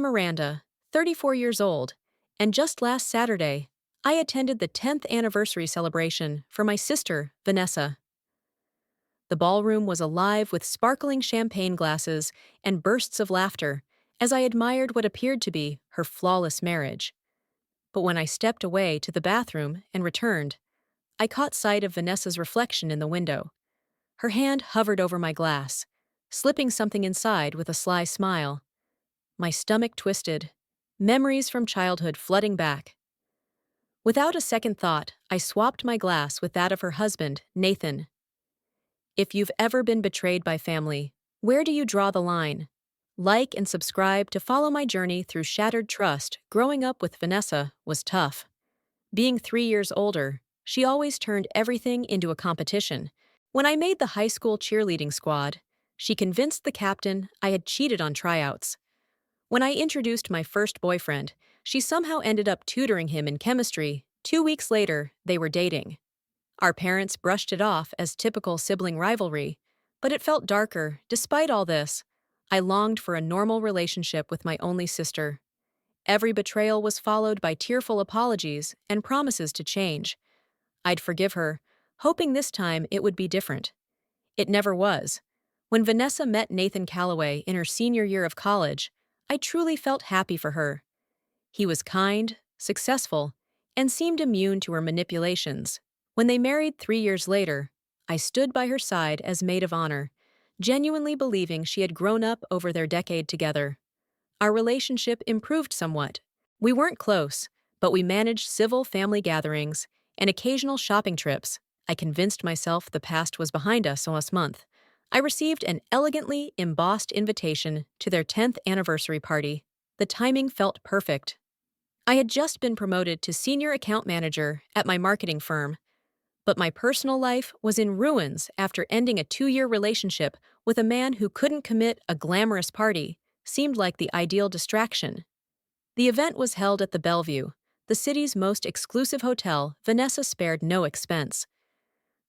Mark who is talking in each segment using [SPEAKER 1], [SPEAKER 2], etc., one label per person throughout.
[SPEAKER 1] Miranda, 34 years old, and just last Saturday, I attended the 10th anniversary celebration for my sister, Vanessa. The ballroom was alive with sparkling champagne glasses and bursts of laughter as I admired what appeared to be her flawless marriage. But when I stepped away to the bathroom and returned, I caught sight of Vanessa's reflection in the window. Her hand hovered over my glass, slipping something inside with a sly smile. My stomach twisted, memories from childhood flooding back. Without a second thought, I swapped my glass with that of her husband, Nathan. If you've ever been betrayed by family, where do you draw the line? Like and subscribe to follow my journey through shattered trust. Growing up with Vanessa was tough. Being 3 years older, she always turned everything into a competition. When I made the high school cheerleading squad, she convinced the captain I had cheated on tryouts. When I introduced my first boyfriend, she somehow ended up tutoring him in chemistry. 2 weeks later, they were dating. Our parents brushed it off as typical sibling rivalry, but it felt darker. Despite all this, I longed for a normal relationship with my only sister. Every betrayal was followed by tearful apologies and promises to change. I'd forgive her, hoping this time it would be different. It never was. When Vanessa met Nathan Calloway in her senior year of college, I truly felt happy for her. He was kind, successful, and seemed immune to her manipulations. When they married 3 years later, I stood by her side as maid of honor, genuinely believing she had grown up over their decade together. Our relationship improved somewhat. We weren't close, but we managed civil family gatherings and occasional shopping trips. I convinced myself the past was behind us last month. I received an elegantly embossed invitation to their 10th anniversary party. The timing felt perfect. I had just been promoted to senior account manager at my marketing firm, but my personal life was in ruins after ending a 2-year relationship with a man who couldn't commit. A glamorous party seemed like the ideal distraction. The event was held at the Bellevue, the city's most exclusive hotel. Vanessa spared no expense.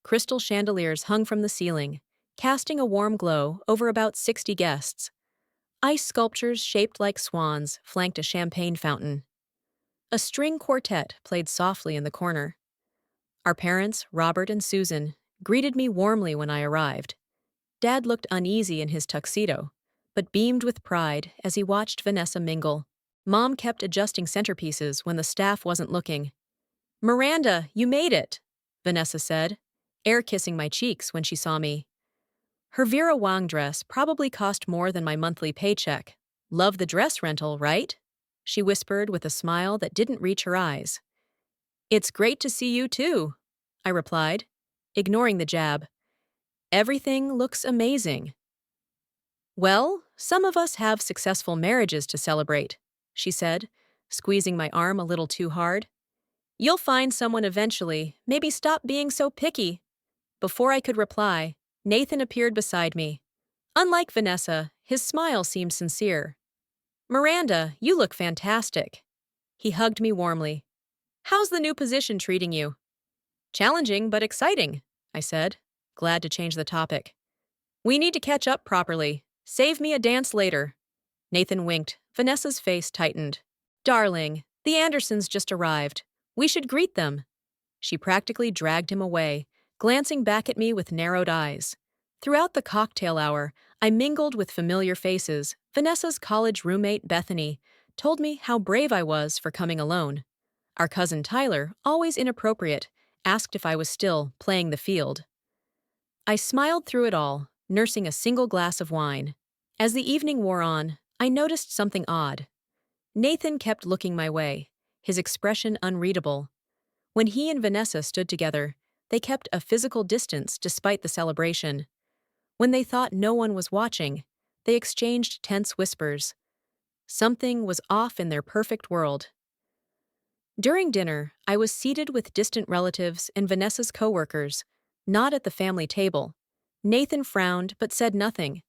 [SPEAKER 1] Crystal chandeliers hung from the ceiling, casting a warm glow over about 60 guests. Ice sculptures shaped like swans flanked a champagne fountain. A string quartet played softly in the corner. Our parents, Robert and Susan, greeted me warmly when I arrived. Dad looked uneasy in his tuxedo, but beamed with pride as he watched Vanessa mingle. Mom kept adjusting centerpieces when the staff wasn't looking. "Miranda, you made it," Vanessa said, air kissing my cheeks when she saw me. Her Vera Wang dress probably cost more than my monthly paycheck. "Love the dress rental, right?" she whispered with a smile that didn't reach her eyes. "It's great to see you too," I replied, ignoring the jab. "Everything looks amazing." "Well, some of us have successful marriages to celebrate," she said, squeezing my arm a little too hard. "You'll find someone eventually. Maybe stop being so picky." Before I could reply, Nathan appeared beside me. Unlike Vanessa, his smile seemed sincere. "Miranda, you look fantastic." He hugged me warmly. "How's the new position treating you?" "Challenging but exciting," I said, glad to change the topic. "We need to catch up properly. Save me a dance later." Nathan winked. Vanessa's face tightened. "Darling, the Andersons just arrived. We should greet them." She practically dragged him away, glancing back at me with narrowed eyes. Throughout the cocktail hour, I mingled with familiar faces. Vanessa's college roommate, Bethany, told me how brave I was for coming alone. Our cousin Tyler, always inappropriate, asked if I was still playing the field. I smiled through it all, nursing a single glass of wine. As the evening wore on, I noticed something odd. Nathan kept looking my way, his expression unreadable. When he and Vanessa stood together, they kept a physical distance despite the celebration. When they thought no one was watching, they exchanged tense whispers. Something was off in their perfect world. During dinner, I was seated with distant relatives and Vanessa's coworkers, not at the family table. Nathan frowned but said nothing.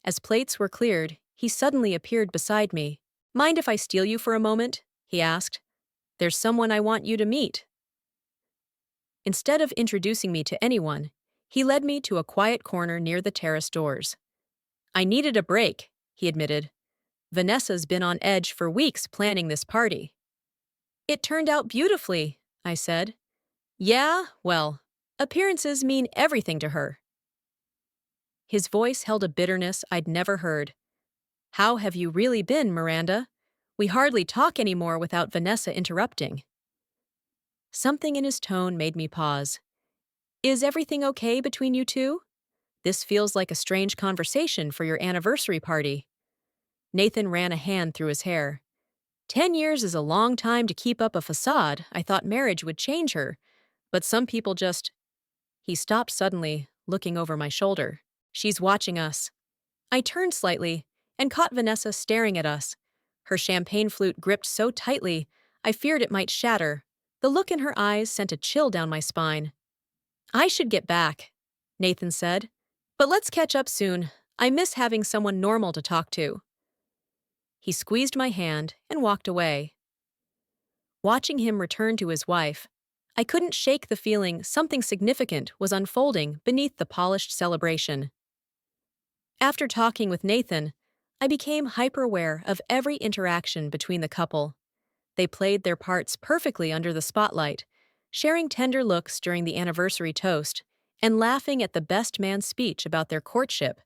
[SPEAKER 1] As plates were cleared, he suddenly appeared beside me. "Mind if I steal you for a moment?" he asked. "There's someone I want you to meet." Instead of introducing me to anyone, he led me to a quiet corner near the terrace doors. "I needed a break," he admitted. Vanessa's been on edge for weeks planning this party. It turned out beautifully, I said. Yeah, well, appearances mean everything to her. His voice held a bitterness I'd never heard. How have you really been, Miranda? We hardly talk anymore without Vanessa interrupting. Something in his tone made me pause. Is everything okay between you two? This feels like a strange conversation for your anniversary party. Nathan ran a hand through his hair. 10 years is a long time to keep up a facade. I thought marriage would change her. But some people just... He stopped suddenly, looking over my shoulder. She's watching us. I turned slightly and caught Vanessa staring at us. Her champagne flute gripped so tightly, I feared it might shatter. The look in her eyes sent a chill down my spine. I should get back, Nathan said. But let's catch up soon. I miss having someone normal to talk to. He squeezed my hand and walked away. Watching him return to his wife, I couldn't shake the feeling something significant was unfolding beneath the polished celebration. After talking with Nathan, I became hyper-aware of every interaction between the couple. They played their parts perfectly under the spotlight, sharing tender looks during the anniversary toast and laughing at the best man's speech about their courtship.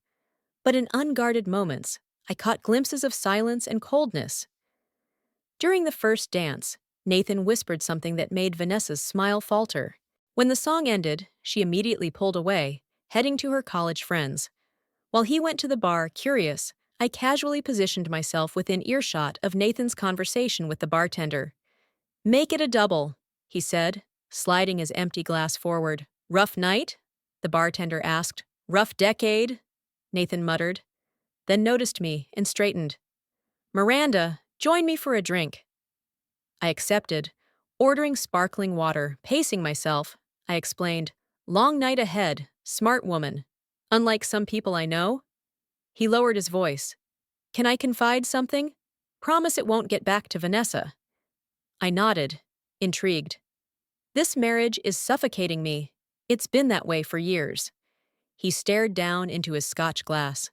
[SPEAKER 1] But in unguarded moments, I caught glimpses of silence and coldness. During the first dance, Nathan whispered something that made Vanessa's smile falter. When the song ended, she immediately pulled away, heading to her college friends. While he went to the bar, curious, I casually positioned myself within earshot of Nathan's conversation with the bartender. Make it a double, he said, sliding his empty glass forward. Rough night? The bartender asked. Rough decade? Nathan muttered, then noticed me and straightened. Miranda, join me for a drink. I accepted, ordering sparkling water, pacing myself. I explained, long night ahead, smart woman. Unlike some people I know. He lowered his voice. Can I confide something? Promise it won't get back to Vanessa. I nodded, intrigued. This marriage is suffocating me. It's been that way for years. He stared down into his scotch glass.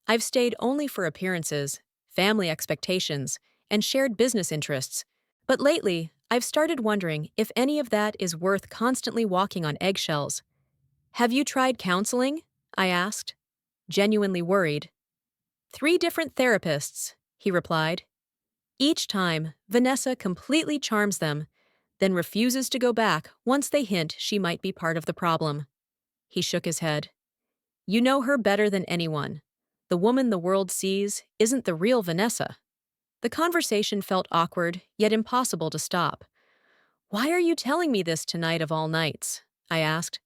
[SPEAKER 1] I've stayed only for appearances, family expectations, and shared business interests. But lately, I've started wondering if any of that is worth constantly walking on eggshells. Have you tried counseling? I asked, genuinely worried. 3 different therapists, he replied. Each time, Vanessa completely charms them, then refuses to go back once they hint she might be part of the problem. He shook his head. You know her better than anyone. The woman the world sees isn't the real Vanessa. The conversation felt awkward, yet impossible to stop. Why are you telling me this tonight of all nights? I asked.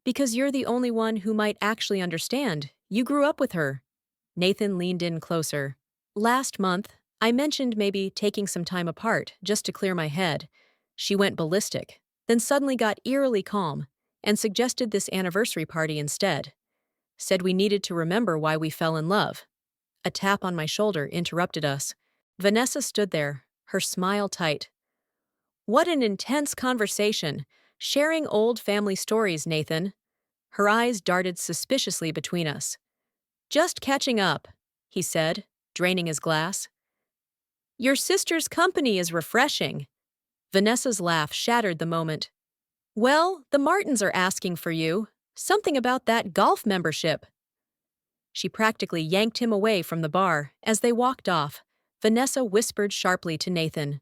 [SPEAKER 1] Because you're the only one who might actually understand. You grew up with her. Nathan leaned in closer. Last month, I mentioned maybe taking some time apart just to clear my head. She went ballistic, then suddenly got eerily calm, and suggested this anniversary party instead. Said we needed to remember why we fell in love. A tap on my shoulder interrupted us. Vanessa stood there, her smile tight. What an intense conversation, sharing old family stories, Nathan. Her eyes darted suspiciously between us. Just catching up, he said, draining his glass. Your sister's company is refreshing. Vanessa's laugh shattered the moment. Well, the Martins are asking for you. Something about that golf membership. She practically yanked him away from the bar. As they walked off, Vanessa whispered sharply to Nathan.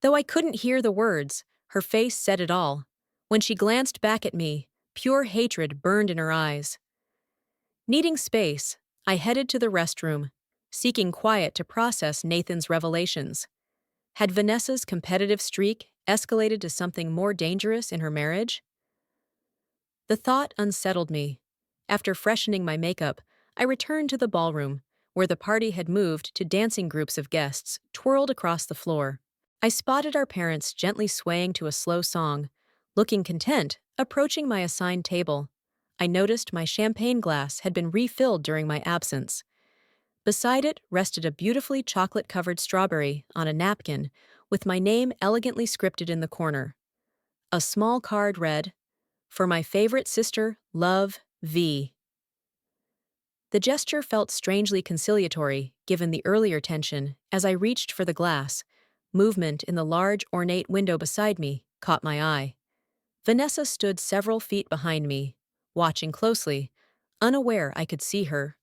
[SPEAKER 1] Though I couldn't hear the words, her face said it all. When she glanced back at me, pure hatred burned in her eyes. Needing space, I headed to the restroom, seeking quiet to process Nathan's revelations. Had Vanessa's competitive streak escalated to something more dangerous in her marriage? The thought unsettled me. After freshening my makeup, I returned to the ballroom, where the party had moved to dancing groups of guests twirled across the floor. I spotted our parents gently swaying to a slow song, looking content, approaching my assigned table. I noticed my champagne glass had been refilled during my absence. Beside it rested a beautifully chocolate-covered strawberry on a napkin, with my name elegantly scripted in the corner. A small card read, For my favorite sister, love, V. The gesture felt strangely conciliatory, given the earlier tension, as I reached for the glass. Movement in the large, ornate window beside me caught my eye. Vanessa stood several feet behind me, watching closely, unaware I could see her.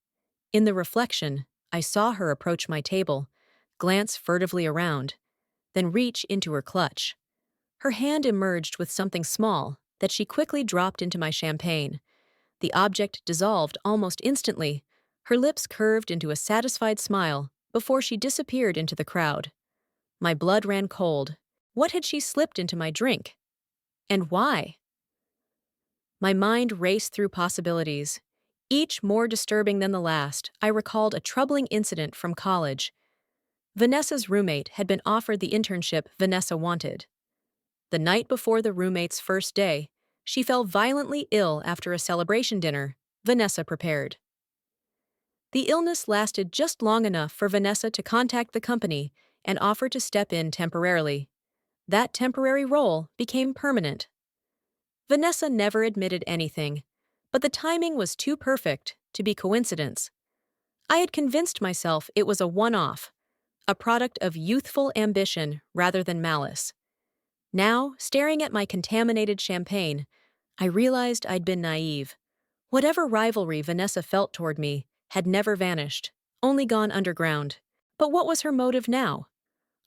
[SPEAKER 1] In the reflection, I saw her approach my table, glance furtively around, then reach into her clutch. Her hand emerged with something small that she quickly dropped into my champagne. The object dissolved almost instantly. Her lips curved into a satisfied smile before she disappeared into the crowd. My blood ran cold. What had she slipped into my drink? And why? My mind raced through possibilities. Each more disturbing than the last. I recalled a troubling incident from college. Vanessa's roommate had been offered the internship Vanessa wanted. The night before the roommate's first day, she fell violently ill after a celebration dinner Vanessa prepared. The illness lasted just long enough for Vanessa to contact the company and offer to step in temporarily. That temporary role became permanent. Vanessa never admitted anything, but the timing was too perfect to be coincidence. I had convinced myself it was a one-off, a product of youthful ambition rather than malice. Now, staring at my contaminated champagne, I realized I'd been naive. Whatever rivalry Vanessa felt toward me had never vanished, only gone underground. But what was her motive now?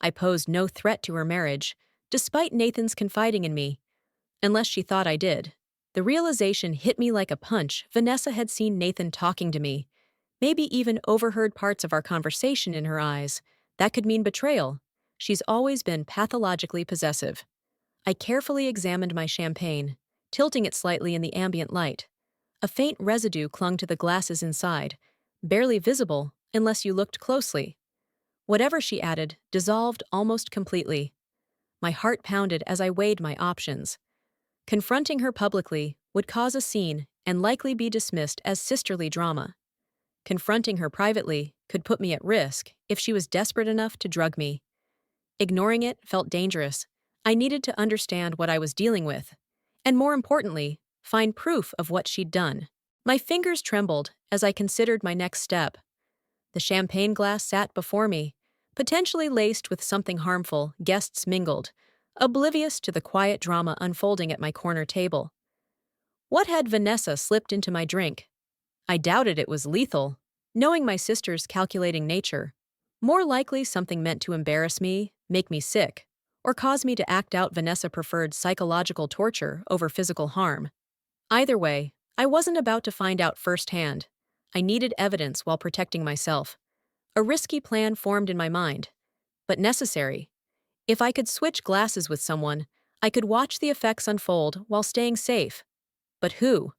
[SPEAKER 1] I posed no threat to her marriage, despite Nathan's confiding in me, unless she thought I did. The realization hit me like a punch. Vanessa had seen Nathan talking to me, maybe even overheard parts of our conversation in her eyes. That could mean betrayal. She's always been pathologically possessive. I carefully examined my champagne, tilting it slightly in the ambient light. A faint residue clung to the glasses inside, barely visible unless you looked closely. Whatever she added dissolved almost completely. My heart pounded as I weighed my options. Confronting her publicly would cause a scene and likely be dismissed as sisterly drama. Confronting her privately could put me at risk if she was desperate enough to drug me. Ignoring it felt dangerous. I needed to understand what I was dealing with, and more importantly, find proof of what she'd done. My fingers trembled as I considered my next step. The champagne glass sat before me, potentially laced with something harmful. Guests mingled, oblivious to the quiet drama unfolding at my corner table. What had Vanessa slipped into my drink? I doubted it was lethal, knowing my sister's calculating nature. More likely something meant to embarrass me, make me sick, or cause me to act out. Vanessa preferred psychological torture over physical harm. Either way, I wasn't about to find out firsthand. I needed evidence while protecting myself. A risky plan formed in my mind, but necessary. If I could switch glasses with someone, I could watch the effects unfold while staying safe. But who?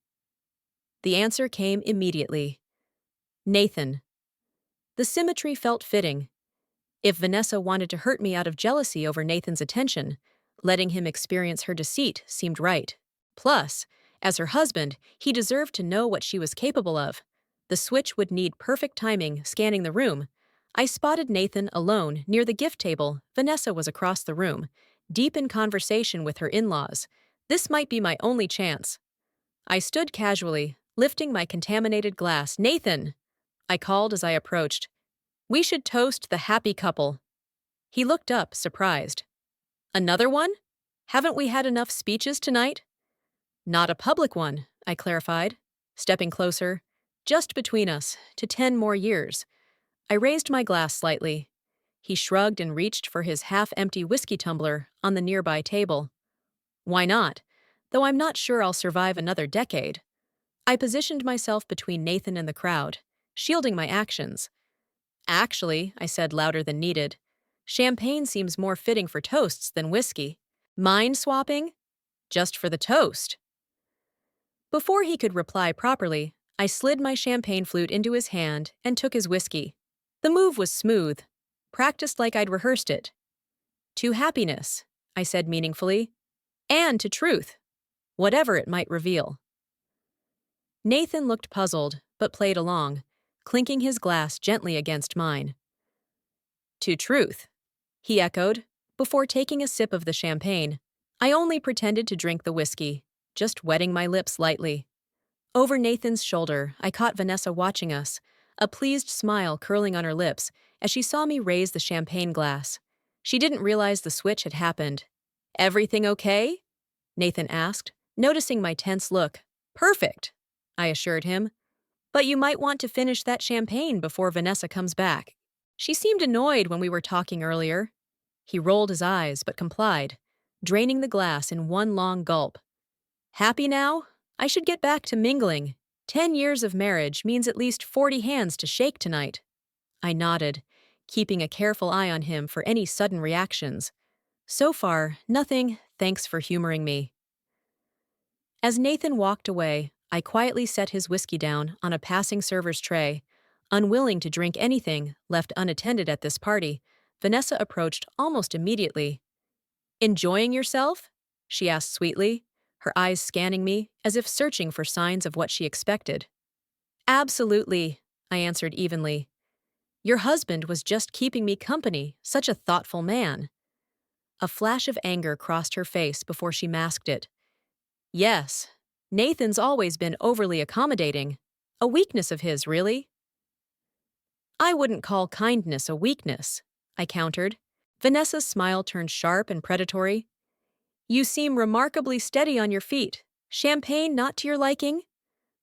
[SPEAKER 1] The answer came immediately. Nathan. The symmetry felt fitting. If Vanessa wanted to hurt me out of jealousy over Nathan's attention, letting him experience her deceit seemed right. Plus, as her husband, he deserved to know what she was capable of. The switch would need perfect timing. Scanning the room, I spotted Nathan alone near the gift table. Vanessa was across the room, deep in conversation with her in-laws. This might be my only chance. I stood casually, lifting my contaminated glass. Nathan! I called as I approached. We should toast the happy couple. He looked up, surprised. Another one? Haven't we had enough speeches tonight? Not a public one, I clarified, stepping closer. Just between us, to 10 more years. I raised my glass slightly. He shrugged and reached for his half-empty whiskey tumbler on the nearby table. Why not? Though I'm not sure I'll survive another decade. I positioned myself between Nathan and the crowd, shielding my actions. Actually, I said louder than needed, champagne seems more fitting for toasts than whiskey. Mind swapping? Just for the toast. Before he could reply properly, I slid my champagne flute into his hand and took his whiskey. The move was smooth, practiced like I'd rehearsed it. To happiness, I said meaningfully, and to truth, whatever it might reveal. Nathan looked puzzled, but played along, clinking his glass gently against mine. To truth, he echoed, before taking a sip of the champagne. I only pretended to drink the whiskey, just wetting my lips lightly. Over Nathan's shoulder, I caught Vanessa watching us, a pleased smile curling on her lips as she saw me raise the champagne glass. She didn't realize the switch had happened. "Everything okay?" Nathan asked, noticing my tense look. "Perfect," I assured him. "But you might want to finish that champagne before Vanessa comes back. She seemed annoyed when we were talking earlier." He rolled his eyes but complied, draining the glass in one long gulp. "Happy now? I should get back to mingling. 10 years of marriage means at least 40 hands to shake tonight." I nodded, keeping a careful eye on him for any sudden reactions. So far, nothing, thanks for humoring me. As Nathan walked away, I quietly set his whiskey down on a passing server's tray. Unwilling to drink anything left unattended at this party, Vanessa approached almost immediately. "Enjoying yourself?" she asked sweetly, her eyes scanning me as if searching for signs of what she expected. "Absolutely," I answered evenly. "Your husband was just keeping me company, such a thoughtful man." A flash of anger crossed her face before she masked it. "Yes, Nathan's always been overly accommodating. A weakness of his, really." "I wouldn't call kindness a weakness," I countered. Vanessa's smile turned sharp and predatory. "You seem remarkably steady on your feet. Champagne not to your liking?"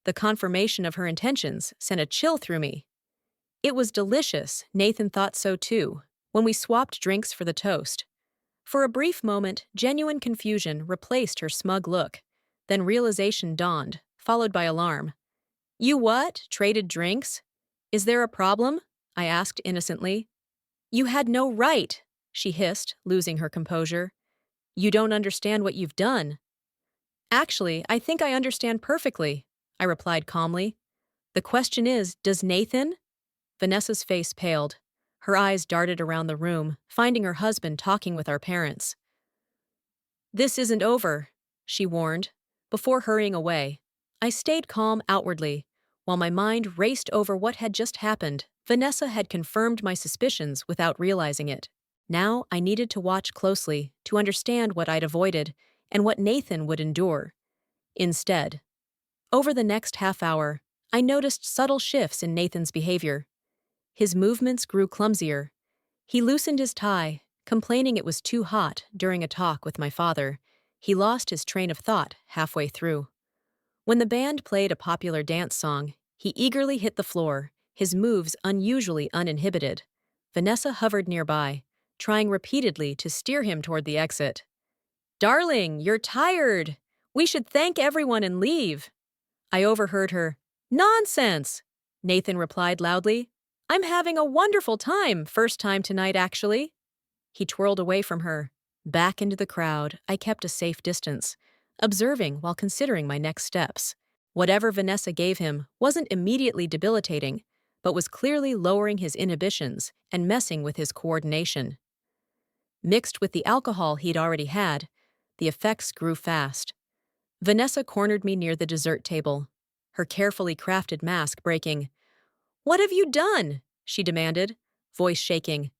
[SPEAKER 1] The confirmation of her intentions sent a chill through me. It was delicious, Nathan thought so too, when we swapped drinks for the toast. For a brief moment, genuine confusion replaced her smug look. Then realization dawned, followed by alarm. "You what? Traded drinks? Is there a problem?" I asked innocently. "You had no right," she hissed, losing her composure. "You don't understand what you've done." "Actually, I think I understand perfectly," I replied calmly. "The question is, does Nathan?" Vanessa's face paled. Her eyes darted around the room, finding her husband talking with our parents. "This isn't over," she warned. Before hurrying away, I stayed calm outwardly, while my mind raced over what had just happened. Vanessa had confirmed my suspicions without realizing it. Now I needed to watch closely to understand what I'd avoided and what Nathan would endure. Instead, over the next half hour, I noticed subtle shifts in Nathan's behavior. His movements grew clumsier. He loosened his tie, complaining it was too hot during a talk with my father. He lost his train of thought halfway through. When the band played a popular dance song, he eagerly hit the floor, his moves unusually uninhibited. Vanessa hovered nearby, trying repeatedly to steer him toward the exit. "Darling, you're tired. We should thank everyone and leave." I overheard her. "Nonsense!" Nathan replied loudly. "I'm having a wonderful time, first time tonight, actually." He twirled away from her. Back into the crowd, I kept a safe distance, observing while considering my next steps. Whatever Vanessa gave him wasn't immediately debilitating, but was clearly lowering his inhibitions and messing with his coordination. Mixed with the alcohol he'd already had, the effects grew fast. Vanessa cornered me near the dessert table, her carefully crafted mask breaking. "What have you done?" she demanded, voice shaking.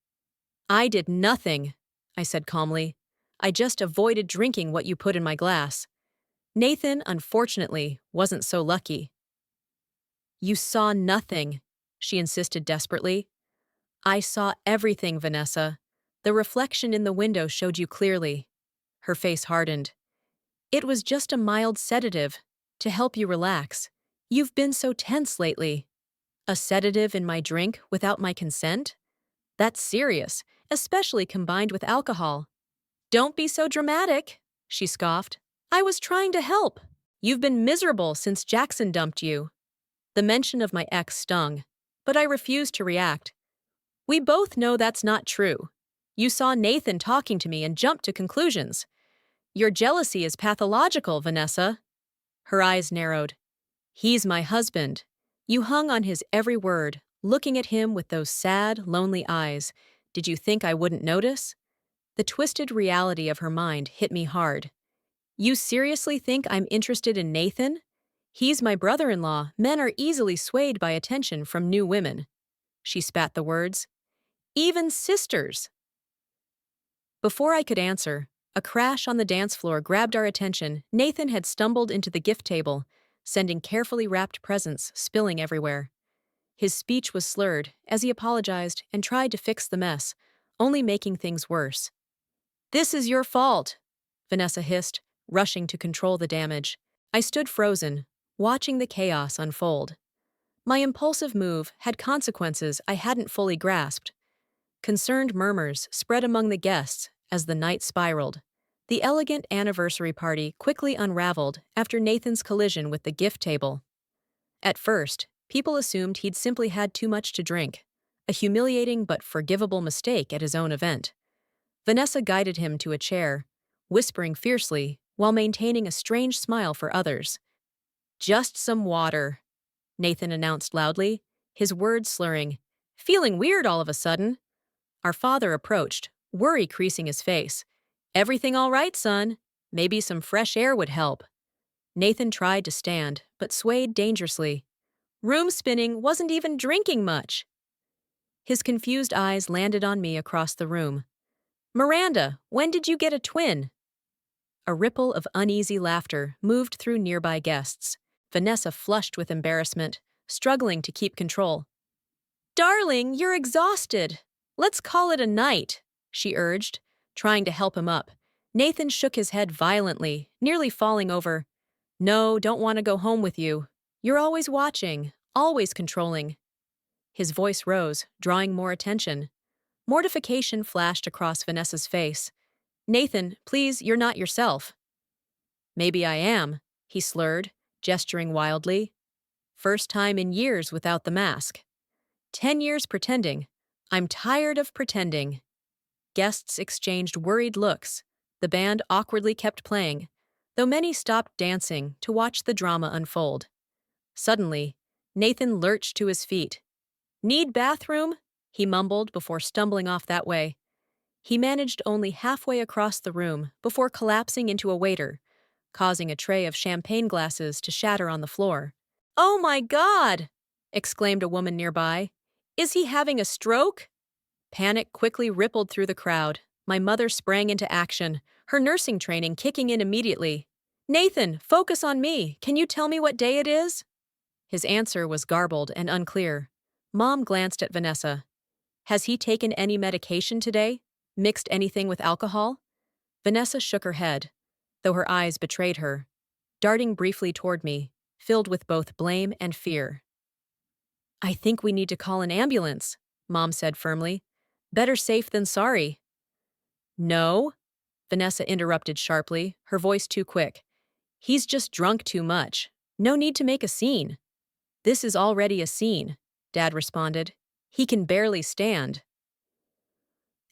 [SPEAKER 1] "I did nothing," I said calmly. "I just avoided drinking what you put in my glass." Nathan, unfortunately, wasn't so lucky. "You saw nothing," she insisted desperately. "I saw everything, Vanessa. The reflection in the window showed you clearly." Her face hardened. "It was just a mild sedative, to help you relax. You've been so tense lately." "A sedative in my drink without my consent? That's serious, especially combined with alcohol." "Don't be so dramatic," she scoffed. "I was trying to help. You've been miserable since Jackson dumped you." The mention of my ex stung, but I refused to react. "We both know that's not true. You saw Nathan talking to me and jumped to conclusions. Your jealousy is pathological, Vanessa." Her eyes narrowed. "He's my husband." You hung on his every word, looking at him with those sad, lonely eyes. Did you think I wouldn't notice? The twisted reality of her mind hit me hard. "You seriously think I'm interested in Nathan? He's my brother-in-law. Men are easily swayed by attention from new women." She spat the words. "Even sisters." Before I could answer, a crash on the dance floor grabbed our attention. Nathan had stumbled into the gift table, sending carefully wrapped presents spilling everywhere. His speech was slurred as he apologized and tried to fix the mess, only making things worse. "This is your fault," Vanessa hissed, rushing to control the damage. I stood frozen, watching the chaos unfold. My impulsive move had consequences I hadn't fully grasped. Concerned murmurs spread among the guests as the night spiraled. The elegant anniversary party quickly unraveled after Nathan's collision with the gift table. At first, people assumed he'd simply had too much to drink, a humiliating but forgivable mistake at his own event. Vanessa guided him to a chair, whispering fiercely while maintaining a strange smile for others. "Just some water," Nathan announced loudly, his words slurring. "Feeling weird all of a sudden." Our father approached, worry creasing his face. "Everything all right, son? Maybe some fresh air would help." Nathan tried to stand, but swayed dangerously. "Room spinning, wasn't even drinking much." His confused eyes landed on me across the room. "Miranda, when did you get a twin?" A ripple of uneasy laughter moved through nearby guests. Vanessa flushed with embarrassment, struggling to keep control. "Darling, you're exhausted. Let's call it a night," she urged, trying to help him up. Nathan shook his head violently, nearly falling over. "No, don't want to go home with you. You're always watching, always controlling." His voice rose, drawing more attention. Mortification flashed across Vanessa's face. "Nathan, please, you're not yourself." "Maybe I am," he slurred, gesturing wildly. "First time in years without the mask. 10 years pretending. I'm tired of pretending." Guests exchanged worried looks. The band awkwardly kept playing, though many stopped dancing to watch the drama unfold. Suddenly, Nathan lurched to his feet. "Need bathroom?" he mumbled before stumbling off that way. He managed only halfway across the room before collapsing into a waiter, causing a tray of champagne glasses to shatter on the floor. "Oh my God!" exclaimed a woman nearby. "Is he having a stroke?" Panic quickly rippled through the crowd. My mother sprang into action, her nursing training kicking in immediately. "Nathan, focus on me. Can you tell me what day it is?" His answer was garbled and unclear. Mom glanced at Vanessa. "Has he taken any medication today? Mixed anything with alcohol?" Vanessa shook her head, though her eyes betrayed her, darting briefly toward me, filled with both blame and fear. "I think we need to call an ambulance," Mom said firmly. "Better safe than sorry." "No," Vanessa interrupted sharply, her voice too quick. "He's just drunk too much. No need to make a scene." "This is already a scene," Dad responded. "He can barely stand."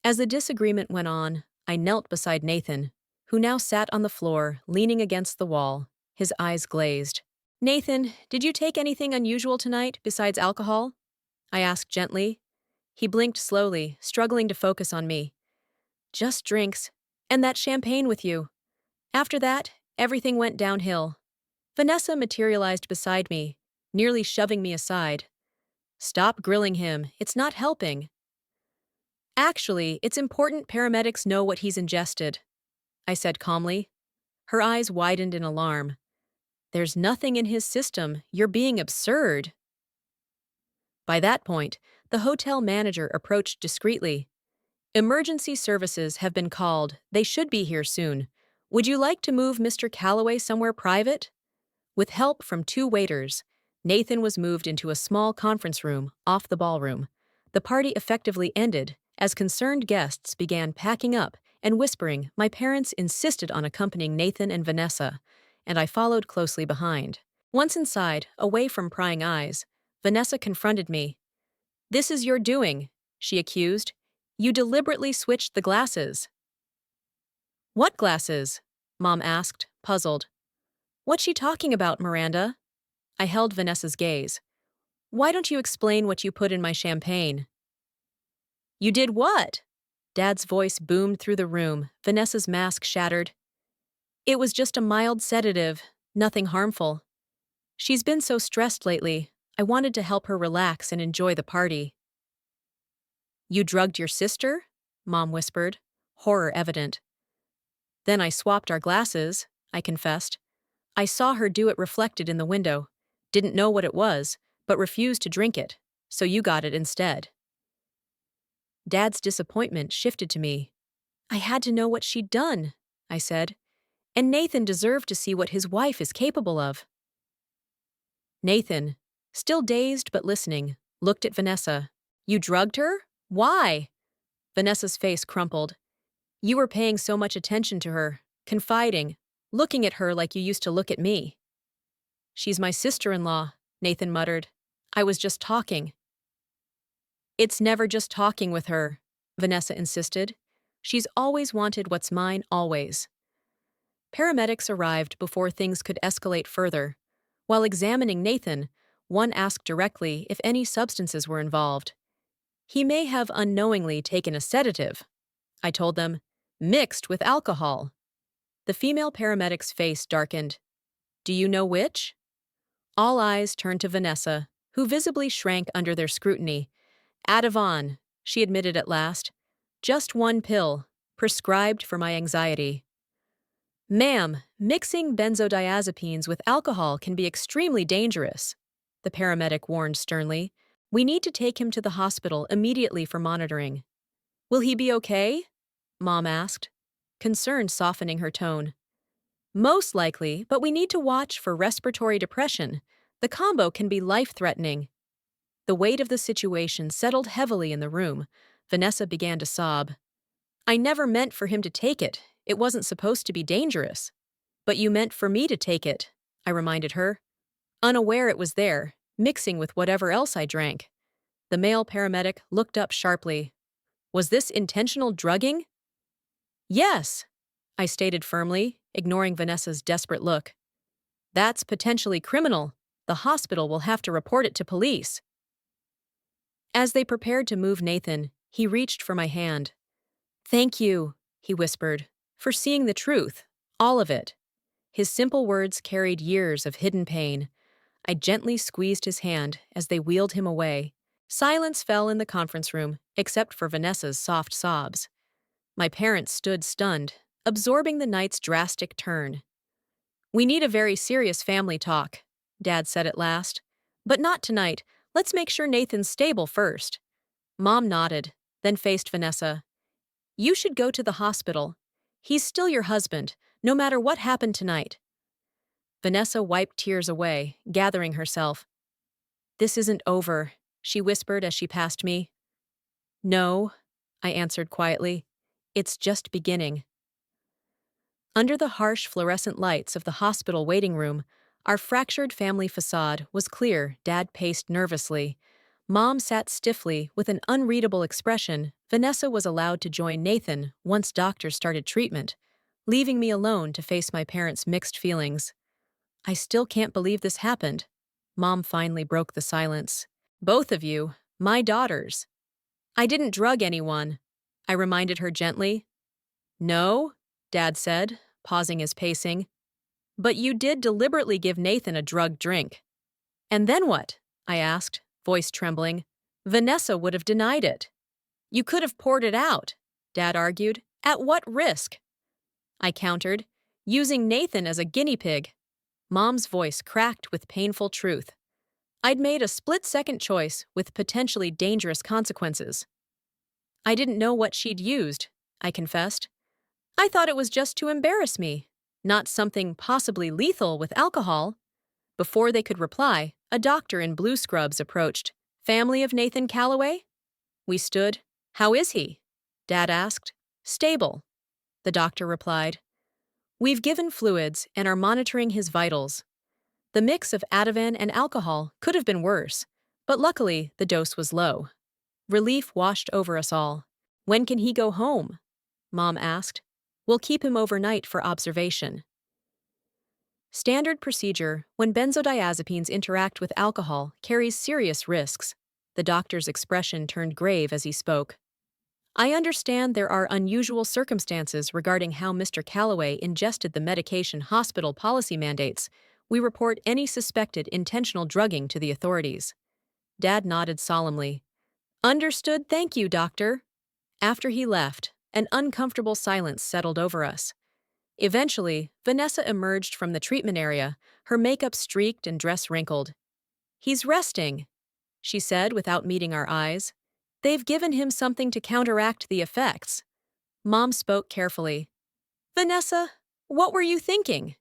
[SPEAKER 1] As the disagreement went on, I knelt beside Nathan, who now sat on the floor, leaning against the wall, his eyes glazed. "Nathan, did you take anything unusual tonight besides alcohol?" I asked gently. He blinked slowly, struggling to focus on me. "Just drinks, and that champagne with you. After that, everything went downhill." Vanessa materialized beside me, nearly shoving me aside. "Stop grilling him, it's not helping." "Actually, it's important paramedics know what he's ingested," I said calmly. Her eyes widened in alarm. "There's nothing in his system, you're being absurd." By that point, the hotel manager approached discreetly. "Emergency services have been called. They should be here soon. Would you like to move Mr. Calloway somewhere private?" With help from 2 waiters, Nathan was moved into a small conference room off the ballroom. The party effectively ended as concerned guests began packing up and whispering. My parents insisted on accompanying Nathan and Vanessa, and I followed closely behind. Once inside, away from prying eyes, Vanessa confronted me. "This is your doing," she accused. "You deliberately switched the glasses." "What glasses?" Mom asked, puzzled. "What's she talking about, Miranda?" I held Vanessa's gaze. "Why don't you explain what you put in my champagne?" "You did what?" Dad's voice boomed through the room, Vanessa's mask shattered. "It was just a mild sedative, nothing harmful. She's been so stressed lately, I wanted to help her relax and enjoy the party." "You drugged your sister?" Mom whispered, horror evident. "Then I swapped our glasses," I confessed. I saw her do it reflected in the window. Didn't know what it was, but refused to drink it. So you got it instead. Dad's disappointment shifted to me. I had to know what she'd done, I said. And Nathan deserved to see what his wife is capable of. Nathan, still dazed but listening, looked at Vanessa. You drugged her? Why? Vanessa's face crumpled. You were paying so much attention to her, confiding, looking at her like you used to look at me. She's my sister-in-law, Nathan muttered. I was just talking. It's never just talking with her, Vanessa insisted. She's always wanted what's mine, always. Paramedics arrived before things could escalate further. While examining Nathan, one asked directly if any substances were involved. He may have unknowingly taken a sedative, I told them, mixed with alcohol. The female paramedic's face darkened. Do you know which? All eyes turned to Vanessa, who visibly shrank under their scrutiny. Ativan, she admitted at last. Just one pill, prescribed for my anxiety. Ma'am, mixing benzodiazepines with alcohol can be extremely dangerous, the paramedic warned sternly. We need to take him to the hospital immediately for monitoring. Will he be okay? Mom asked, concern softening her tone. Most likely, but we need to watch for respiratory depression. The combo can be life-threatening. The weight of the situation settled heavily in the room. Vanessa began to sob. I never meant for him to take it. It wasn't supposed to be dangerous. But you meant for me to take it, I reminded her. Unaware it was there, mixing with whatever else I drank. The male paramedic looked up sharply. Was this intentional drugging? Yes, I stated firmly, ignoring Vanessa's desperate look. That's potentially criminal. The hospital will have to report it to police. As they prepared to move Nathan, he reached for my hand. Thank you, he whispered, for seeing the truth, all of it. His simple words carried years of hidden pain. I gently squeezed his hand as they wheeled him away. Silence fell in the conference room, except for Vanessa's soft sobs. My parents stood stunned, absorbing the night's drastic turn. We need a very serious family talk, Dad said at last. But not tonight. Let's make sure Nathan's stable first. Mom nodded, then faced Vanessa. You should go to the hospital. He's still your husband, no matter what happened tonight. Vanessa wiped tears away, gathering herself. This isn't over, she whispered as she passed me. No, I answered quietly. It's just beginning. Under the harsh fluorescent lights of the hospital waiting room, our fractured family facade was clear. Dad paced nervously. Mom sat stiffly with an unreadable expression. Vanessa was allowed to join Nathan once doctors started treatment, leaving me alone to face my parents' mixed feelings. I still can't believe this happened. Mom finally broke the silence. Both of you, my daughters. I didn't drug anyone, I reminded her gently. No, Dad said, pausing his pacing. But you did deliberately give Nathan a drugged drink. And then what? I asked, voice trembling. Vanessa would have denied it. You could have poured it out, Dad argued. At what risk? I countered, using Nathan as a guinea pig. Mom's voice cracked with painful truth. I'd made a split-second choice with potentially dangerous consequences. I didn't know what she'd used, I confessed. I thought it was just to embarrass me, not something possibly lethal with alcohol. Before they could reply, a doctor in blue scrubs approached. Family of Nathan Calloway? We stood. How is he? Dad asked. Stable, the doctor replied. We've given fluids and are monitoring his vitals. The mix of Ativan and alcohol could have been worse, but luckily the dose was low. Relief washed over us all. When can he go home? Mom asked. We'll keep him overnight for observation. Standard procedure when benzodiazepines interact with alcohol carries serious risks. The doctor's expression turned grave as he spoke. I understand there are unusual circumstances regarding how Mr. Calloway ingested the medication. Hospital policy mandates we report any suspected intentional drugging to the authorities. Dad nodded solemnly. Understood, thank you, doctor. After he left, an uncomfortable silence settled over us. Eventually, Vanessa emerged from the treatment area, her makeup streaked and dress wrinkled. "He's resting," she said without meeting our eyes. "They've given him something to counteract the effects." Mom spoke carefully. "Vanessa, what were you thinking?"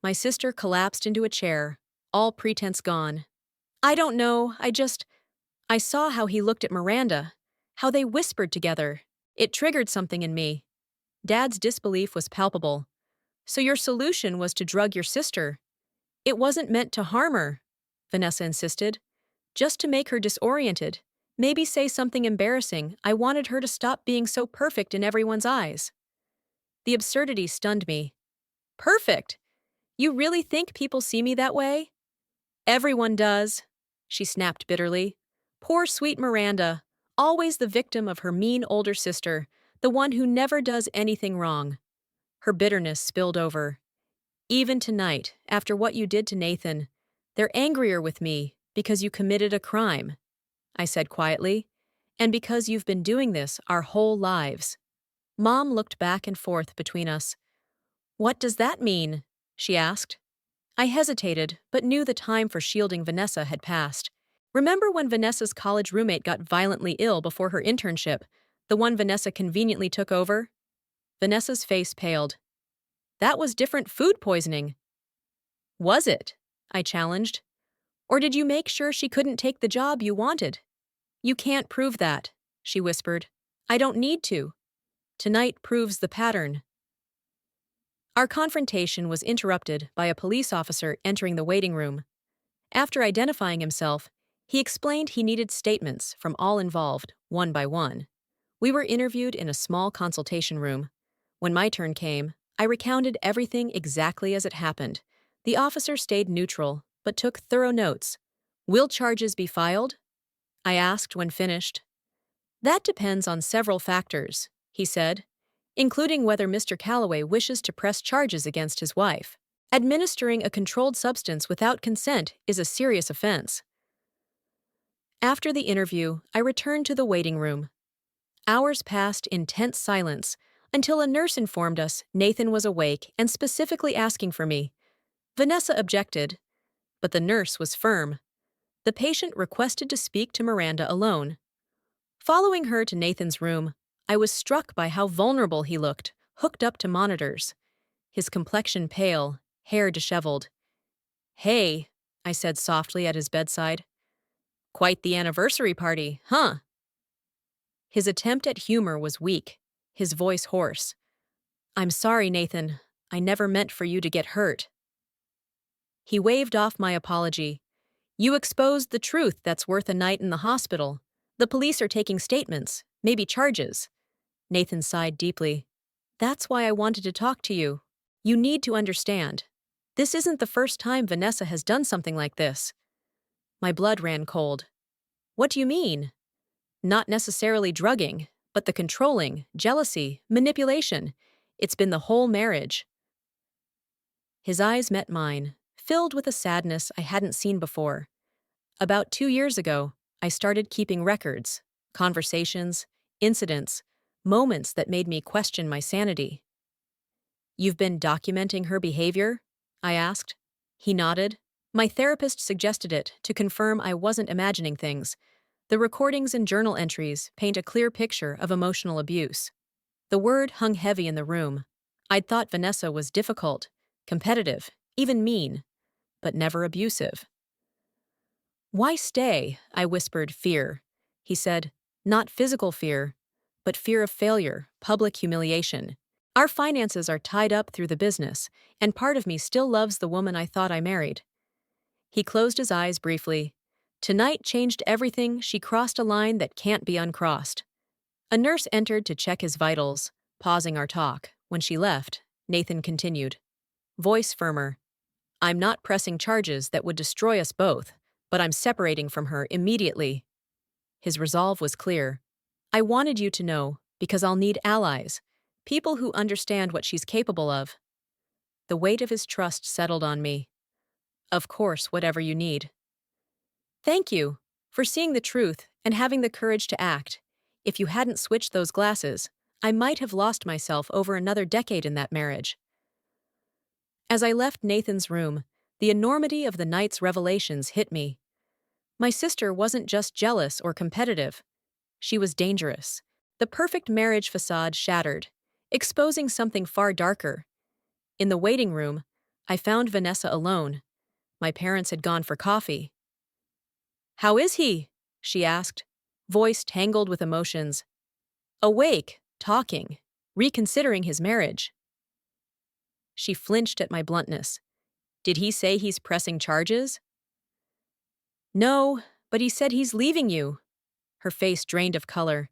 [SPEAKER 1] My sister collapsed into a chair, all pretense gone. "I don't know, I saw how he looked at Miranda, how they whispered together. It triggered something in me." Dad's disbelief was palpable. "So your solution was to drug your sister?" "It wasn't meant to harm her," Vanessa insisted. "Just to make her disoriented. Maybe say something embarrassing. I wanted her to stop being so perfect in everyone's eyes." The absurdity stunned me. "Perfect? You really think people see me that way?" "Everyone does," she snapped bitterly. "Poor sweet Miranda, always the victim of her mean older sister, the one who never does anything wrong." Her bitterness spilled over. "Even tonight, after what you did to Nathan, they're angrier with me because you committed a crime," I said quietly, "and because you've been doing this our whole lives." Mom looked back and forth between us. "What does that mean?" she asked. I hesitated, but knew the time for shielding Vanessa had passed. "Remember when Vanessa's college roommate got violently ill before her internship, the one Vanessa conveniently took over?" Vanessa's face paled. "That was different food poisoning." "Was it?" I challenged. "Or did you make sure she couldn't take the job you wanted?" "You can't prove that," she whispered. "I don't need to. Tonight proves the pattern." Our confrontation was interrupted by a police officer entering the waiting room. After identifying himself, he explained he needed statements from all involved, one by one. We were interviewed in a small consultation room. When my turn came, I recounted everything exactly as it happened. The officer stayed neutral, but took thorough notes. "Will charges be filed?" I asked when finished. "That depends on several factors," he said, "including whether Mr. Calloway wishes to press charges against his wife. Administering a controlled substance without consent is a serious offense." After the interview, I returned to the waiting room. Hours passed in tense silence until a nurse informed us Nathan was awake and specifically asking for me. Vanessa objected, but the nurse was firm. The patient requested to speak to Miranda alone. Following her to Nathan's room, I was struck by how vulnerable he looked, hooked up to monitors. His complexion pale, hair disheveled. "Hey," I said softly at his bedside. "Quite the anniversary party, huh?" His attempt at humor was weak, his voice hoarse. "I'm sorry, Nathan. I never meant for you to get hurt." He waved off my apology. "You exposed the truth that's worth a night in the hospital. The police are taking statements, maybe charges." Nathan sighed deeply. "That's why I wanted to talk to you. You need to understand. This isn't the first time Vanessa has done something like this." My blood ran cold. "What do you mean?" "Not necessarily drugging, but the controlling, jealousy, manipulation. It's been the whole marriage." His eyes met mine, filled with a sadness I hadn't seen before. "About 2 years ago, I started keeping records, conversations, incidents, moments that made me question my sanity." "You've been documenting her behavior?" I asked. He nodded. "My therapist suggested it to confirm I wasn't imagining things. The recordings and journal entries paint a clear picture of emotional abuse." The word hung heavy in the room. I'd thought Vanessa was difficult, competitive, even mean, but never abusive. "Why stay?" I whispered, "fear." He said, "Not physical fear, but fear of failure, public humiliation. Our finances are tied up through the business, and part of me still loves the woman I thought I married." He closed his eyes briefly. "Tonight changed everything. She crossed a line that can't be uncrossed." A nurse entered to check his vitals, pausing our talk. When she left, Nathan continued, voice firmer. "I'm not pressing charges that would destroy us both, but I'm separating from her immediately." His resolve was clear. "I wanted you to know, because I'll need allies, people who understand what she's capable of." The weight of his trust settled on me. "Of course, whatever you need." "Thank you for seeing the truth and having the courage to act. If you hadn't switched those glasses, I might have lost myself over another decade in that marriage." As I left Nathan's room, the enormity of the night's revelations hit me. My sister wasn't just jealous or competitive. She was dangerous. The perfect marriage facade shattered, exposing something far darker. In the waiting room, I found Vanessa alone. My parents had gone for coffee. "How is he?" she asked, voice tangled with emotions. Awake, talking, reconsidering his marriage. She flinched at my bluntness. Did he say he's pressing charges? No, but he said he's leaving you. Her face drained of color.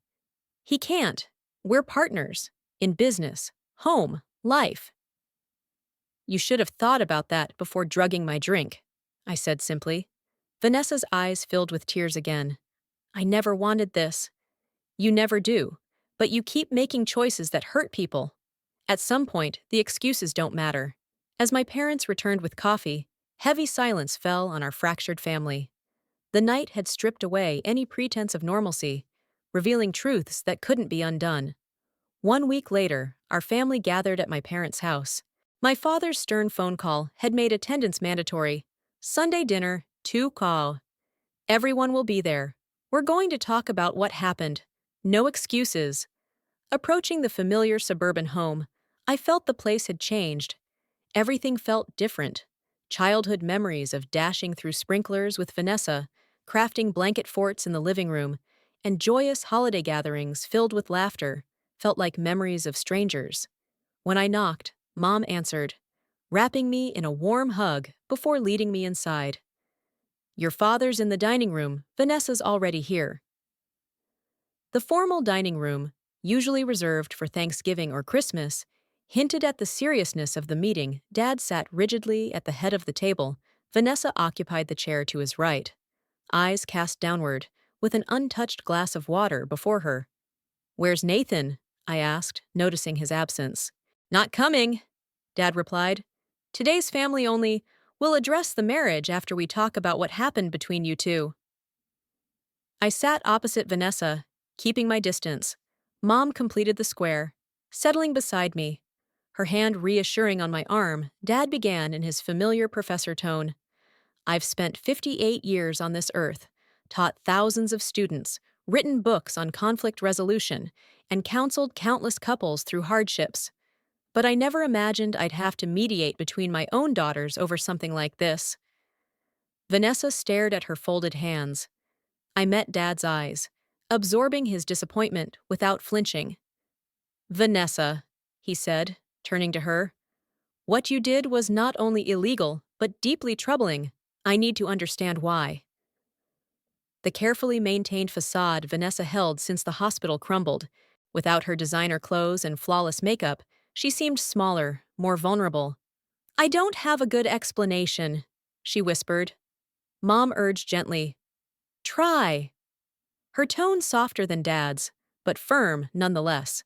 [SPEAKER 1] He can't. We're partners. In business, home, life. You should have thought about that before drugging my drink, I said simply. Vanessa's eyes filled with tears again. I never wanted this. You never do, but you keep making choices that hurt people. At some point, the excuses don't matter. As my parents returned with coffee, heavy silence fell on our fractured family. The night had stripped away any pretense of normalcy, revealing truths that couldn't be undone. 1 week later, our family gathered at my parents' house. My father's stern phone call had made attendance mandatory. Sunday dinner, 2 call. Everyone will be there. We're going to talk about what happened. No excuses. Approaching the familiar suburban home, I felt the place had changed. Everything felt different. Childhood memories of dashing through sprinklers with Vanessa, crafting blanket forts in the living room, and joyous holiday gatherings filled with laughter felt like memories of strangers. When I knocked, Mom answered, wrapping me in a warm hug before leading me inside. Your father's in the dining room. Vanessa's already here. The formal dining room, usually reserved for Thanksgiving or Christmas, hinted at the seriousness of the meeting. Dad sat rigidly at the head of the table. Vanessa occupied the chair to his right, eyes cast downward, with an untouched glass of water before her. Where's Nathan? I asked, noticing his absence. Not coming, Dad replied. Today's family only. We'll address the marriage after we talk about what happened between you two. I sat opposite Vanessa, keeping my distance. Mom completed the square, settling beside me. Her hand reassuring on my arm, Dad began in his familiar professor tone. I've spent 58 years on this earth, taught thousands of students, written books on conflict resolution, and counseled countless couples through hardships. But I never imagined I'd have to mediate between my own daughters over something like this. Vanessa stared at her folded hands. I met Dad's eyes, absorbing his disappointment without flinching. Vanessa, he said, turning to her. What you did was not only illegal, but deeply troubling. I need to understand why. The carefully maintained facade Vanessa held since the hospital crumbled. Without her designer clothes and flawless makeup, she seemed smaller, more vulnerable. I don't have a good explanation, she whispered. Mom urged gently. Try. Her tone softer than Dad's, but firm nonetheless.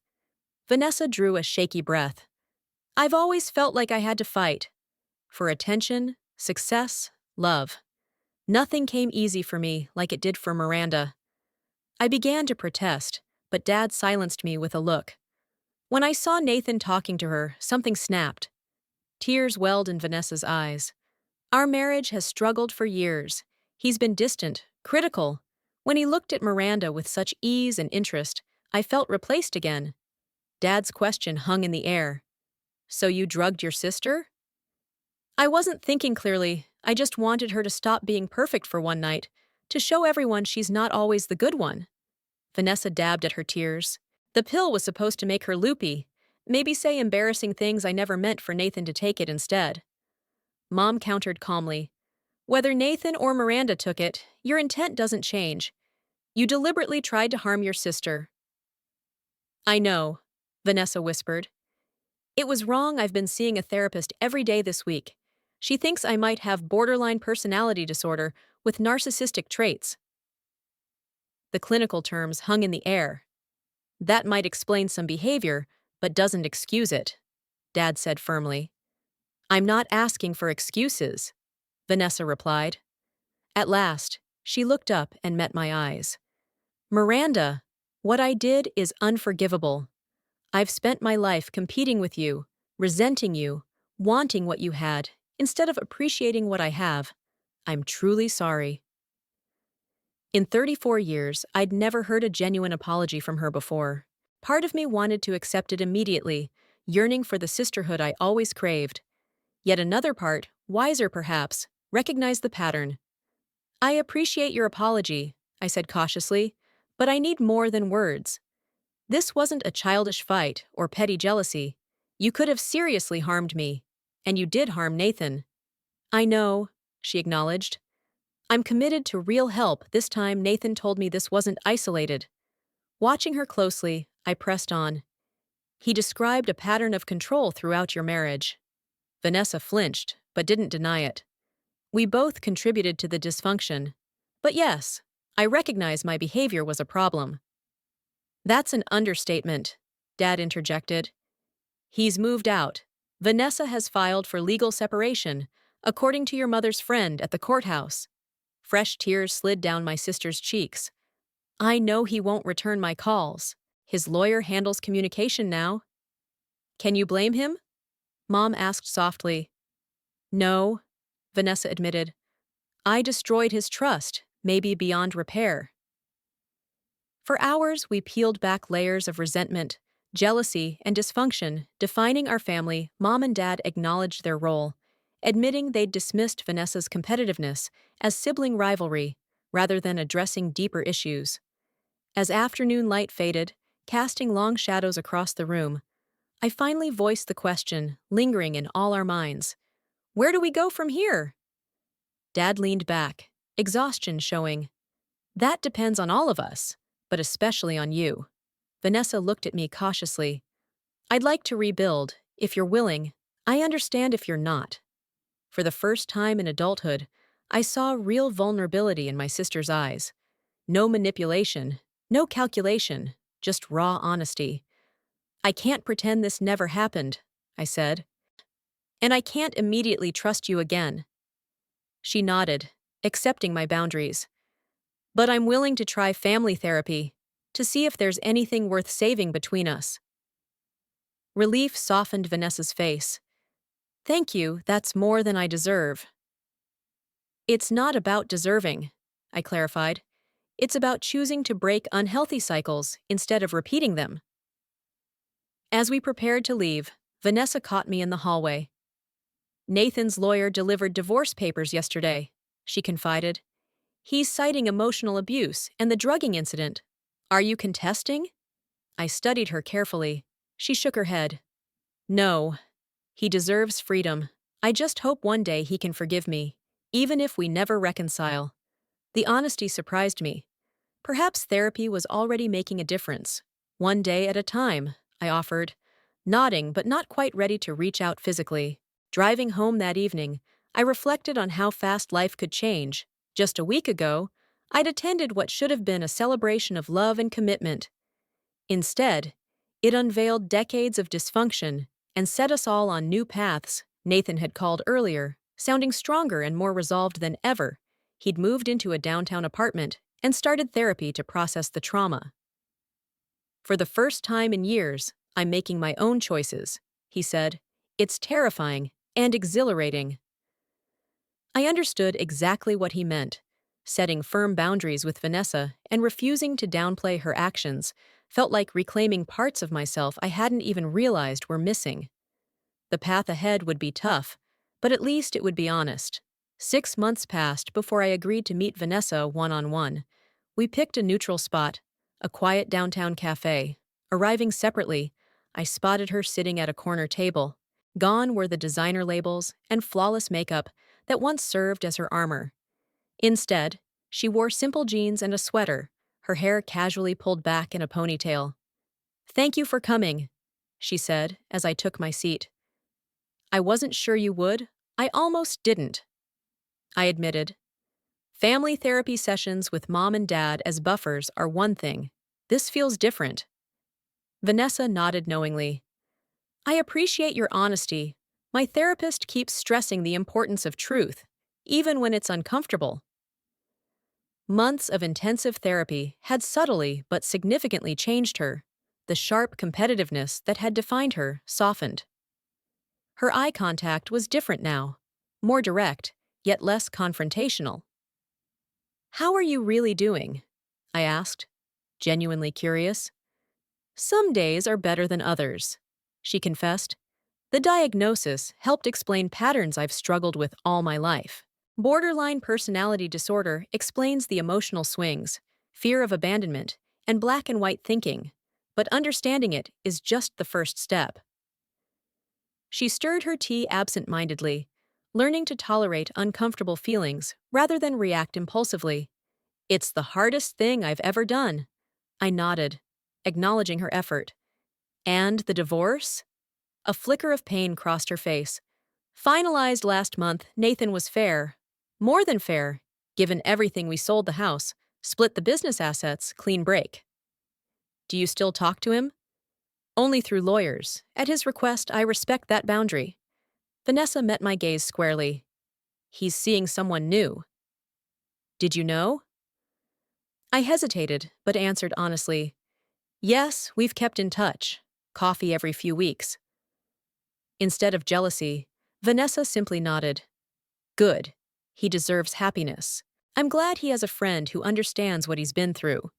[SPEAKER 1] Vanessa drew a shaky breath. I've always felt like I had to fight. For attention, success, love. Nothing came easy for me like it did for Miranda. I began to protest, but Dad silenced me with a look. When I saw Nathan talking to her, something snapped. Tears welled in Vanessa's eyes. Our marriage has struggled for years. He's been distant, critical. When he looked at Miranda with such ease and interest, I felt replaced again. Dad's question hung in the air. So you drugged your sister? I wasn't thinking clearly. I just wanted her to stop being perfect for one night, to show everyone she's not always the good one. Vanessa dabbed at her tears. The pill was supposed to make her loopy, maybe say embarrassing things I never meant for Nathan to take it instead. Mom countered calmly. Whether Nathan or Miranda took it, your intent doesn't change. You deliberately tried to harm your sister. I know, Vanessa whispered. It was wrong. I've been seeing a therapist every day this week. She thinks I might have borderline personality disorder with narcissistic traits. The clinical terms hung in the air. That might explain some behavior, but doesn't excuse it, Dad said firmly. I'm not asking for excuses, Vanessa replied. At last, she looked up and met my eyes. Miranda, what I did is unforgivable. I've spent my life competing with you, resenting you, wanting what you had, instead of appreciating what I have. I'm truly sorry. In 34 years, I'd never heard a genuine apology from her before. Part of me wanted to accept it immediately, yearning for the sisterhood I always craved. Yet another part, wiser perhaps, recognized the pattern. I appreciate your apology, I said cautiously, but I need more than words. This wasn't a childish fight or petty jealousy. You could have seriously harmed me. And you did harm Nathan. I know, she acknowledged. I'm committed to real help. This time Nathan told me this wasn't isolated. Watching her closely, I pressed on. He described a pattern of control throughout your marriage. Vanessa flinched, but didn't deny it. We both contributed to the dysfunction. But yes, I recognize my behavior was a problem. That's an understatement, Dad interjected. He's moved out. Vanessa has filed for legal separation, according to your mother's friend at the courthouse. Fresh tears slid down my sister's cheeks. I know he won't return my calls. His lawyer handles communication now. Can you blame him? Mom asked softly. No, Vanessa admitted. I destroyed his trust, maybe beyond repair. For hours, we peeled back layers of resentment, jealousy, and dysfunction defining our family. Mom and Dad acknowledged their role, admitting they'd dismissed Vanessa's competitiveness as sibling rivalry rather than addressing deeper issues. As afternoon light faded, casting long shadows across the room, I finally voiced the question lingering in all our minds. Where do we go from here? Dad leaned back, exhaustion showing. That depends on all of us, but especially on you. Vanessa looked at me cautiously. I'd like to rebuild, if you're willing. I understand if you're not. For the first time in adulthood, I saw real vulnerability in my sister's eyes. No manipulation, no calculation, just raw honesty. I can't pretend this never happened, I said. And I can't immediately trust you again. She nodded, accepting my boundaries. But I'm willing to try family therapy, to see if there's anything worth saving between us. Relief softened Vanessa's face. Thank you, that's more than I deserve. It's not about deserving, I clarified. It's about choosing to break unhealthy cycles instead of repeating them. As we prepared to leave, Vanessa caught me in the hallway. Nathan's lawyer delivered divorce papers yesterday, she confided. He's citing emotional abuse and the drugging incident. Are you contesting? I studied her carefully. She shook her head. No. He deserves freedom. I just hope one day he can forgive me, even if we never reconcile. The honesty surprised me. Perhaps therapy was already making a difference. One day at a time, I offered, nodding but not quite ready to reach out physically. Driving home that evening, I reflected on how fast life could change. Just a week ago, I'd attended what should have been a celebration of love and commitment. Instead, it unveiled decades of dysfunction and set us all on new paths. Nathan had called earlier, sounding stronger and more resolved than ever. He'd moved into a downtown apartment and started therapy to process the trauma. For the first time in years, I'm making my own choices, he said. It's terrifying and exhilarating. I understood exactly what he meant. Setting firm boundaries with Vanessa and refusing to downplay her actions felt like reclaiming parts of myself I hadn't even realized were missing. The path ahead would be tough, but at least it would be honest. 6 months passed before I agreed to meet Vanessa one-on-one. We picked a neutral spot, a quiet downtown cafe. Arriving separately, I spotted her sitting at a corner table. Gone were the designer labels and flawless makeup that once served as her armor. Instead, she wore simple jeans and a sweater, her hair casually pulled back in a ponytail. Thank you for coming, she said as I took my seat. I wasn't sure you would. I almost didn't, I admitted. Family therapy sessions with Mom and Dad as buffers are one thing. This feels different. Vanessa nodded knowingly. I appreciate your honesty. My therapist keeps stressing the importance of truth, even when it's uncomfortable. Months of intensive therapy had subtly but significantly changed her. The sharp competitiveness that had defined her softened. Her eye contact was different now, more direct, yet less confrontational. "How are you really doing?" I asked, genuinely curious. "Some days are better than others," she confessed. The diagnosis helped explain patterns I've struggled with all my life. Borderline personality disorder explains the emotional swings, fear of abandonment, and black and white thinking, but understanding it is just the first step. She stirred her tea absent-mindedly, learning to tolerate uncomfortable feelings rather than react impulsively. "It's the hardest thing I've ever done." I nodded, acknowledging her effort. "And the divorce?" A flicker of pain crossed her face. "Finalized last month, Nathan was fair. More than fair, given everything. We sold the house, split the business assets, clean break." "Do you still talk to him?" "Only through lawyers. At his request, I respect that boundary." Vanessa met my gaze squarely. "He's seeing someone new." "Did you know?" I hesitated, but answered honestly. "Yes, we've kept in touch. Coffee every few weeks." Instead of jealousy, Vanessa simply nodded. "Good. He deserves happiness. I'm glad he has a friend who understands what he's been through."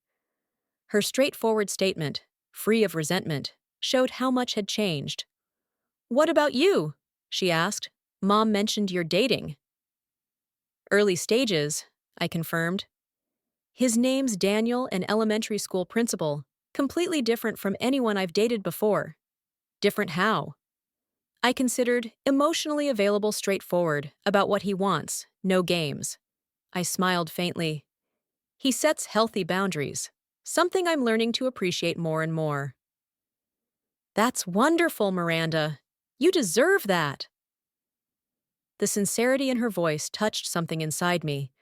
[SPEAKER 1] Her straightforward statement, free of resentment, showed how much had changed. "What about you?" she asked. "Mom mentioned you're dating." "Early stages," I confirmed. "His name's Daniel, an elementary school principal, completely different from anyone I've dated before." "Different how?" I considered emotionally available, straightforward, about what he wants, no games. I smiled faintly. "He sets healthy boundaries, something I'm learning to appreciate more and more." "That's wonderful, Miranda. You deserve that." The sincerity in her voice touched something inside me.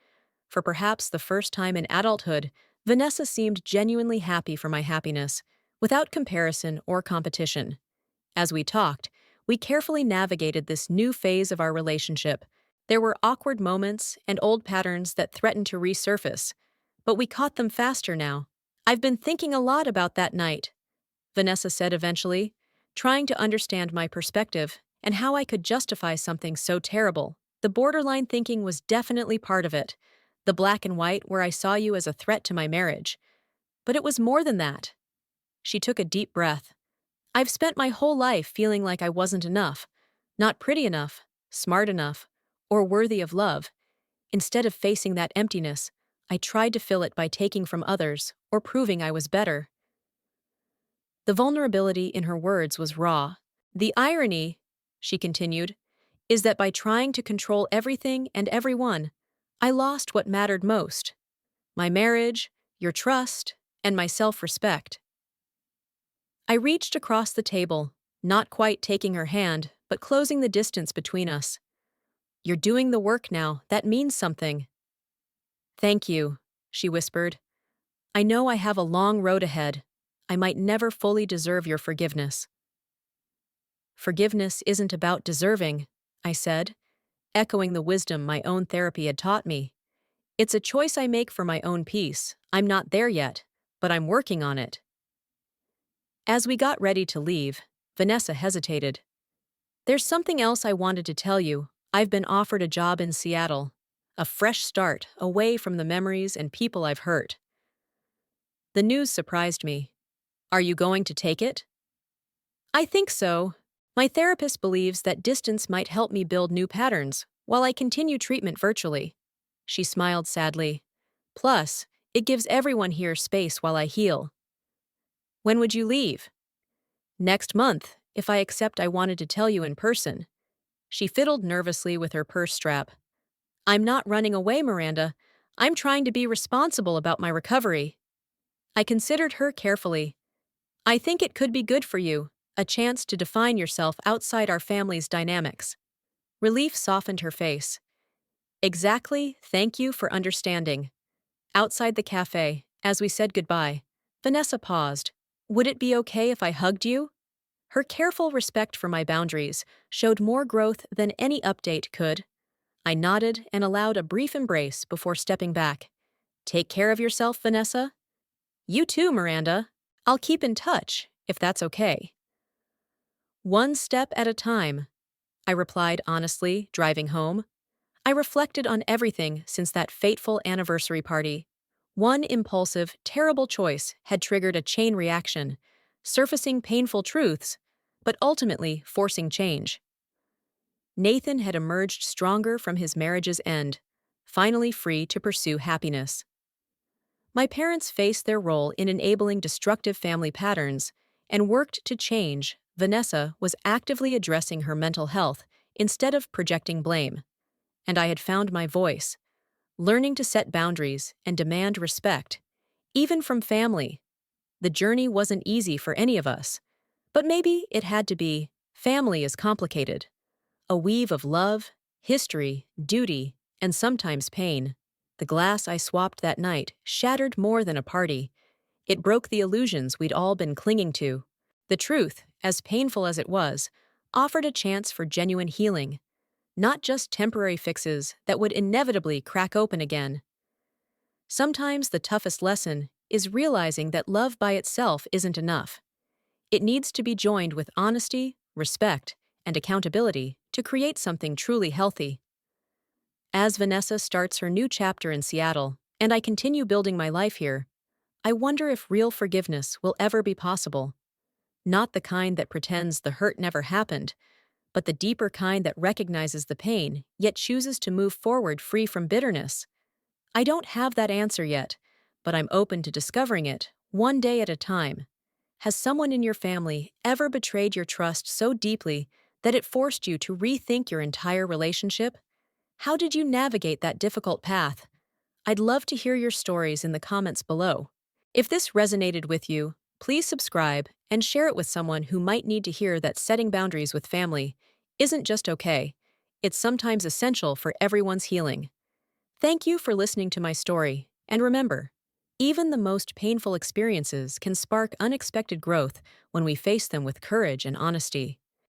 [SPEAKER 1] For perhaps the first time in adulthood, Vanessa seemed genuinely happy for my happiness, without comparison or competition. As we talked, we carefully navigated this new phase of our relationship. There were awkward moments and old patterns that threatened to resurface, but we caught them faster now. "I've been thinking a lot about that night," Vanessa said eventually, trying to understand my perspective and how I could justify something so terrible. The borderline thinking was definitely part of it, the black and white where I saw you as a threat to my marriage. But it was more than that. She took a deep breath. "I've spent my whole life feeling like I wasn't enough, not pretty enough, smart enough, or worthy of love. Instead of facing that emptiness, I tried to fill it by taking from others or proving I was better." The vulnerability in her words was raw. "The irony," she continued, "is that by trying to control everything and everyone, I lost what mattered most: my marriage, your trust, and my self-respect." I reached across the table, not quite taking her hand, but closing the distance between us. "You're doing the work now. That means something." "Thank you," she whispered. "I know I have a long road ahead. I might never fully deserve your forgiveness." "Forgiveness isn't about deserving," I said, echoing the wisdom my own therapy had taught me. "It's a choice I make for my own peace. I'm not there yet, but I'm working on it." As we got ready to leave, Vanessa hesitated. "There's something else I wanted to tell you. I've been offered a job in Seattle. A fresh start, away from the memories and people I've hurt." The news surprised me. "Are you going to take it?" "I think so. My therapist believes that distance might help me build new patterns while I continue treatment virtually." She smiled sadly. "Plus, it gives everyone here space while I heal." "When would you leave?" "Next month, if I accept. I wanted to tell you in person." She fiddled nervously with her purse strap. "I'm not running away, Miranda. I'm trying to be responsible about my recovery." I considered her carefully. "I think it could be good for you, a chance to define yourself outside our family's dynamics." Relief softened her face. "Exactly, thank you for understanding." Outside the cafe, as we said goodbye, Vanessa paused. "Would it be okay if I hugged you?" Her careful respect for my boundaries showed more growth than any update could. I nodded and allowed a brief embrace before stepping back. "Take care of yourself, Vanessa." "You too, Miranda. I'll keep in touch, if that's okay." One step at a time. I replied honestly, driving home. I reflected on everything since that fateful anniversary party. One impulsive, terrible choice had triggered a chain reaction, surfacing painful truths, but ultimately forcing change. Nathan had emerged stronger from his marriage's end, finally free to pursue happiness. My parents faced their role in enabling destructive family patterns and worked to change. Vanessa was actively addressing her mental health instead of projecting blame, and I had found my voice, learning to set boundaries and demand respect, even from family. The journey wasn't easy for any of us, but maybe it had to be. Family is complicated, a weave of love, history, duty, and sometimes pain. The glass I swapped that night shattered more than a party. It broke the illusions we'd all been clinging to. The truth, as painful as it was, offered a chance for genuine healing, not just temporary fixes that would inevitably crack open again. Sometimes the toughest lesson is realizing that love by itself isn't enough. It needs to be joined with honesty, respect, and accountability to create something truly healthy. As Vanessa starts her new chapter in Seattle, and I continue building my life here, I wonder if real forgiveness will ever be possible. Not the kind that pretends the hurt never happened, but the deeper kind that recognizes the pain, yet chooses to move forward free from bitterness. I don't have that answer yet, but I'm open to discovering it, one day at a time. Has someone in your family ever betrayed your trust so deeply that it forced you to rethink your entire relationship? How did you navigate that difficult path? I'd love to hear your stories in the comments below. If this resonated with you, please subscribe and share it with someone who might need to hear that setting boundaries with family isn't just okay, it's sometimes essential for everyone's healing. Thank you for listening to my story, and remember, even the most painful experiences can spark unexpected growth when we face them with courage and honesty.